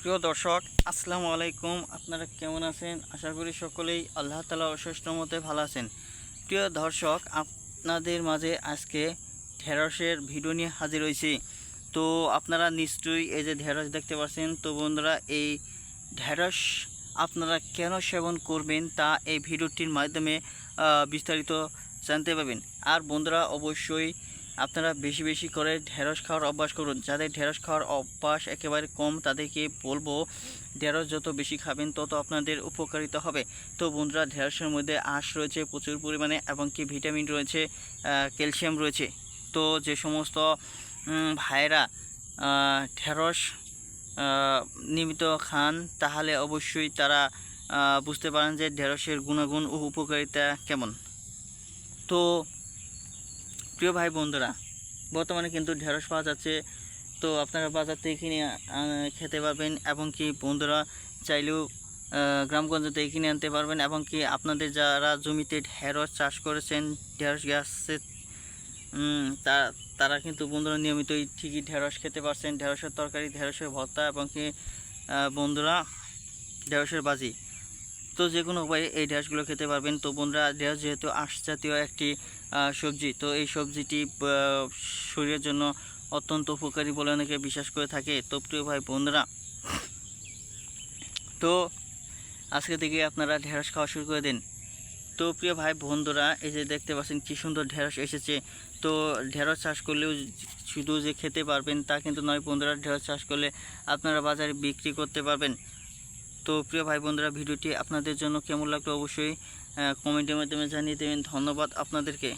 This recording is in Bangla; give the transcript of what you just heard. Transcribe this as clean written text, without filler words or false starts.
প্রিয় দর্শক, আসসালামু আলাইকুম। আপনারা কেমন আছেন? আশা করি সকলেই আল্লাহ তাআলার অশেষ রহমতে ভালো আছেন। প্রিয় দর্শক, আপনাদের মাঝে আজকে ঢেঁড়সের ভিডিও নিয়ে হাজির হয়েছি। তো আপনারা নিশ্চয়ই এই যে ঢেঁড়স দেখতে পাচ্ছেন। তো বন্ধুরা, এই ঢেঁড়স আপনারা কেন সেবন করবেন তা এই ভিডিওটির মাধ্যমে বিস্তারিত জানতে পারবেন। আর বন্ধুরা, অবশ্যই আপনারা বেশি বেশি করে ঢেঁড়স খাওয়ার অভ্যাস করুন। যাদের ঢেঁড়স খাওয়ার অভ্যাস একেবারে কম তাদেরকে বলবো ঢেঁড়স যত বেশি খাবেন তত আপনাদের উপকারিতা হবে। তো বন্ধুরা, ঢেঁড়সের মধ্যে আঁশ রয়েছে প্রচুর পরিমাণে এবং কি ভিটামিন রয়েছে, ক্যালসিয়াম রয়েছে। তো যে সমস্ত ভাইরা ঢেঁড়স নিয়মিত খান তাহলে অবশ্যই তারা বুঝতে পারেন যে ঢেঁড়সের গুণাগুণ ও উপকারিতা কেমন। তো প্রিয় ভাই বন্ধুরা, বর্তমানে কিন্তু ঢেঁড়স পাওয়া যাচ্ছে। তো আপনারা বাজার থেকে কিনে খেতে পারবেন এবং কি বন্ধুরা চাইলেও গ্রামগঞ্জ থেকে কিনে আনতে পারবেন। এবং কি আপনাদের যারা জমিতে ঢেঁড়স চাষ করেছেন, ঢেঁড়স গাছের তারা কিন্তু বন্ধুরা নিয়মিতই ঠিকই ঢেঁড়স খেতে পারছেন। ঢেঁড়সের তরকারি, ঢেঁড়সের ভর্তা এবং কি বন্ধুরা ঢেঁড়সের ভাজি, তো যে কোনো উপায়ে এই ঢেঁড়সগুলো খেতে পারবেন। তো বন্ধুরা, ঢেঁড়স যেহেতু আঁশ জাতীয় একটি সবজি, তো এই সবজিটি শরীরের জন্য অত্যন্ত উপকারী বলে অনেকে বিশ্বাস করে থাকে। তো প্রিয় ভাই বন্ধুরা, তো আজকে থেকে আপনারা ঢেঁড়স খাওয়া শুরু করে দিন। তো প্রিয় ভাই বন্ধুরা, এই যে দেখতে পাচ্ছেন কি সুন্দর ঢেঁড়স এসেছে। তো ঢেঁড়স চাষ করলেও শুধু যে খেতে পারবেন তা কিন্তু নয় বন্ধুরা, ঢেঁড়স চাষ করলে আপনারা বাজারে বিক্রি করতে পারবেন। তো প্রিয় ভাই বন্ধুরা, ভিডিওটি আপনাদের জন্য কেমন লাগলো অবশ্যই কমেন্টের মাধ্যমে জানিয়ে দেবেন। ধন্যবাদ আপনাদেরকে।